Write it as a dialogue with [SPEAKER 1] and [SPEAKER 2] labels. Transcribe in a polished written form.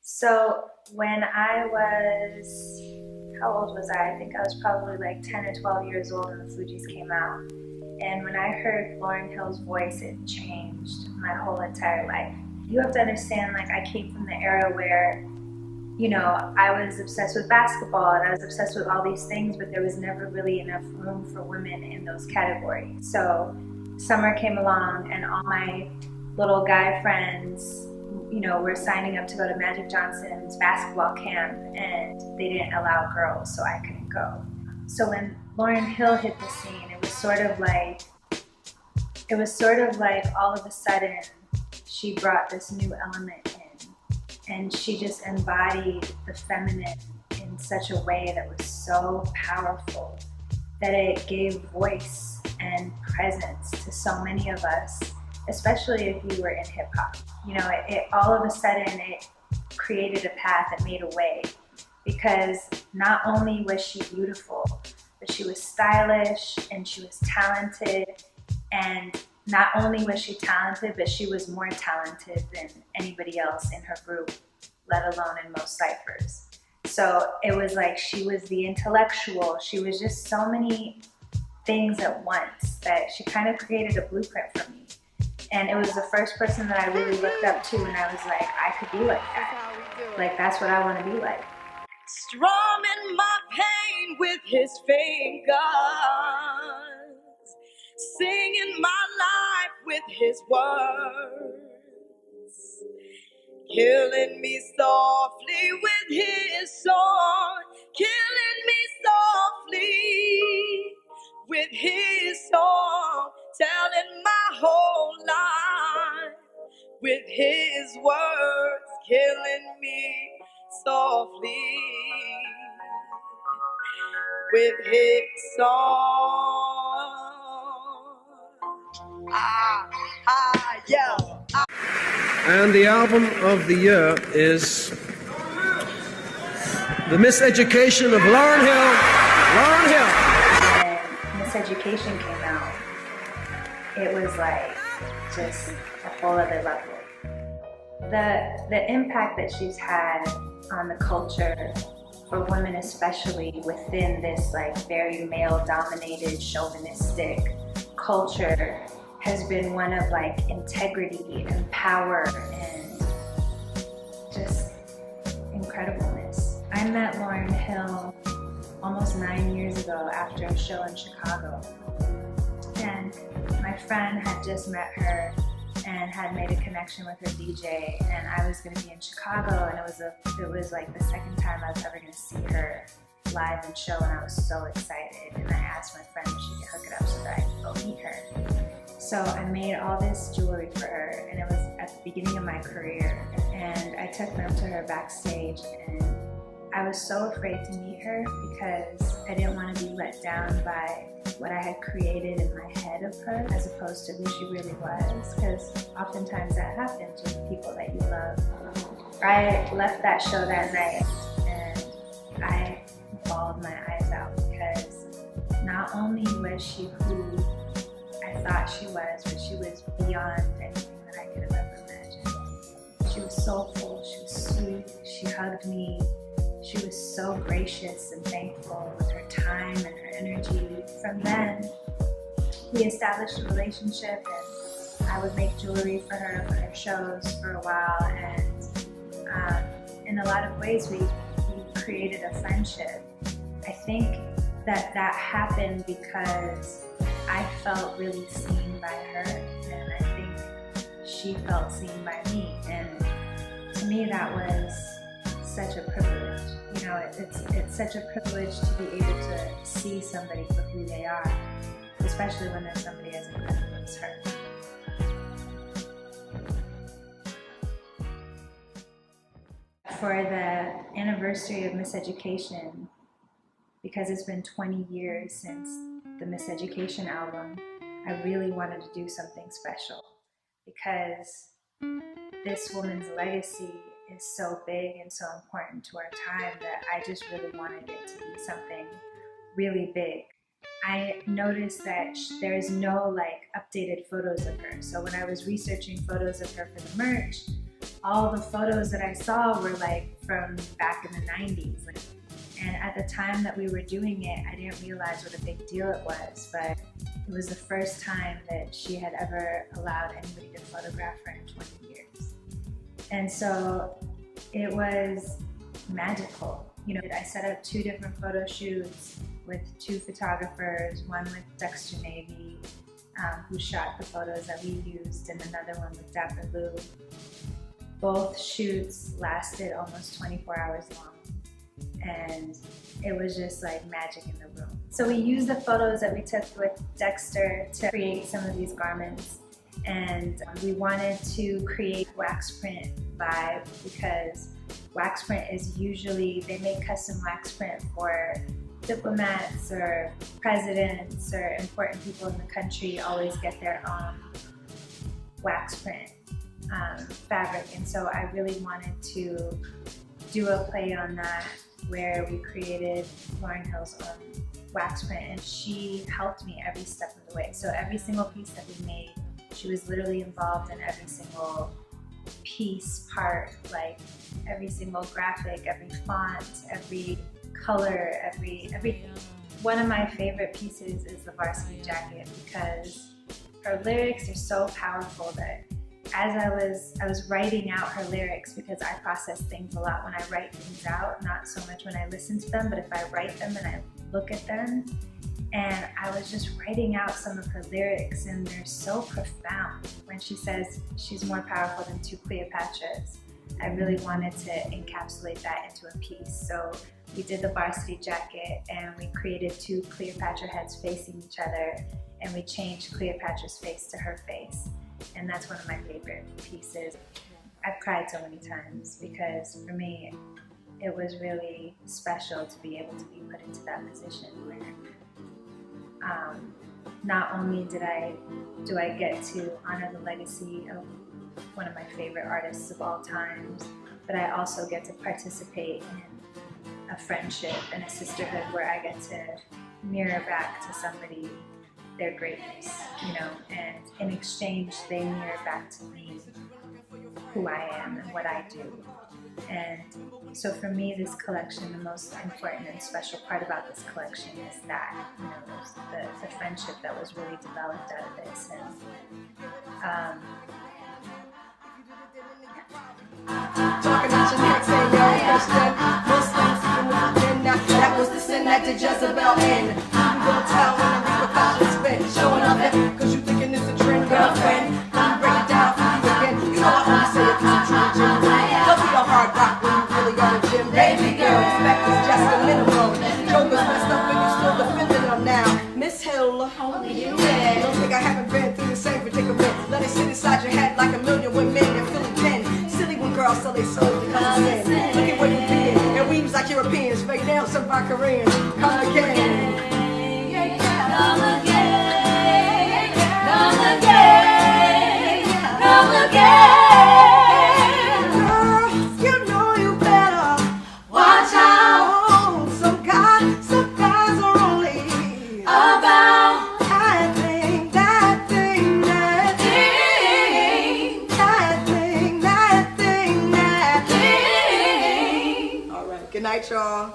[SPEAKER 1] So when I was, how old was I? I think I was probably like 10 or 12 years old when the Fugees came out. And when I heard Lauryn Hill's voice, it changed my whole entire life. You have to understand, like, I came from the era where, you know, I was obsessed with basketball and I was obsessed with all these things, but there was never really enough room for women in those categories. So summer came along and all my little guy friends, you know, were signing up to go to Magic Johnson's basketball camp, and they didn't allow girls, so I couldn't go. So when Lauryn Hill hit the scene, it was sort of like all of a sudden she brought this new element in, and she just embodied the feminine in such a way that was so powerful that it gave voice and presence to so many of us, especially if you were in hip hop. You know, it all of a sudden it created a path, it made a way, because not only was she beautiful, but she was stylish and she was talented. And not only was she talented, but she was more talented than anybody else in her group, let alone in most ciphers. So it was like she was the intellectual. She was just so many things at once that she kind of created a blueprint for me. And it was the first person that I really looked up to, and I was like, I could be like that. Like, that's what I want to be like.
[SPEAKER 2] Strumming my pain with his fingers, singing my life with his words, killing me softly with his song, killing me softly with his song, telling my whole life with his words, killing me softly with his song. Yeah.
[SPEAKER 3] And the album of the year is The Miseducation of Lauryn Hill. Lauryn Hill.
[SPEAKER 1] When Miseducation came out, it was like just a whole other level. The impact that she's had on the culture, for women especially, within this like very male-dominated, chauvinistic culture, has been one of like integrity and power and just incredibleness. I met Lauryn Hill almost 9 years ago after a show in Chicago, and my friend had just met her and had made a connection with her DJ, and I was going to be in Chicago, and it was like the second time I was ever going to see her live and show, and I was so excited. And I asked my friend if she could hook it up so that I could go meet her. So I made all this jewelry for her, and it was at the beginning of my career, and I took them to her backstage, and I was so afraid to meet her because I didn't want to be let down by what I had created in my head of her as opposed to who she really was, because oftentimes that happens with people that you love. I left that show that night and I bawled my eyes out, because not only was she who I thought she was, but she was beyond anything that I could have ever imagined. She was soulful, she was sweet, she hugged me. She was so gracious and thankful with her time and her energy. From then, we established a relationship, and I would make jewelry for her shows for a while, and in a lot of ways we created a friendship. I think that happened because I felt really seen by her, and I think she felt seen by me, and to me that was such a privilege. You know, it's such a privilege to be able to see somebody for who they are, especially when there's somebody as incredible as her. For the anniversary of Miseducation, because it's been 20 years since the Miseducation album, I really wanted to do something special, because this woman's legacy is so big and so important to our time that I just really wanted it to be something really big. I noticed that there's no like updated photos of her. So when I was researching photos of her for the merch, all the photos that I saw were like from back in the 90s. And at the time that we were doing it, I didn't realize what a big deal it was, but it was the first time that she had ever allowed anybody to photograph her in 20 years. And so it was magical. You know, I set up 2 different photo shoots with 2 photographers, one with Dexter Navy, who shot the photos that we used, and another one with Dapper Lou. Both shoots lasted almost 24 hours long, and it was just like magic in the room. So we used the photos that we took with Dexter to create some of these garments, and we wanted to create wax print vibe, because wax print is usually, they make custom wax print for diplomats or presidents or important people in the country always get their own wax print fabric. And so I really wanted to do a play on that, where we created Lauryn Hill's own wax print, and she helped me every step of the way. So every single piece that we made, she was literally involved in every single piece part, like every single graphic, every font, every color, everything. One of my favorite pieces is the Varsity Jacket, because her lyrics are so powerful that as I was writing out her lyrics, because I process things a lot when I write things out, not so much when I listen to them, but if I write them and I look at them, and I was just writing out some of her lyrics, and they're so profound. When she says she's more powerful than 2 Cleopatras, I really wanted to encapsulate that into a piece. So we did the Varsity Jacket, and we created 2 Cleopatra heads facing each other, and we changed Cleopatra's face to her face. And that's one of my favorite pieces. I've cried so many times, because for me, it was really special to be able to be put into that position where not only do I get to honor the legacy of one of my favorite artists of all times, but I also get to participate in a friendship and a sisterhood where I get to mirror back to somebody their greatness, you know, and in exchange they mirror back to me who I am and what I do. And so for me, this collection, the most important and special part about this collection is that, you know, the friendship that was really developed out of this. And
[SPEAKER 2] Talking about your neck, saying you're a Christian. Muslims, that was the sin that did Jezebel in. You gonna tell when the repercussions spin. Showing up there, cause you thinking it's a trend, girlfriend. Let me break it down for you again. You know I only say it cause I'm true to Jim. Don't be a hard rock when you really are a gym. Baby girl, respect is just a minimum. Jokers messed up and you still defending them now. Miss Hill, only you did. Don't think I haven't been through the same predicament. Let it sit inside your head like a million women and feel it then. Silly when girls sell their souls because of sin. Look at where you've been. And weaves like Europeans, fake nails some by Koreans. Come again. Come again. Come again. Come again. Girl, you know you better watch out. Some guys are only about that thing, that thing, that thing, that thing, that thing, that thing. All right, good night, y'all.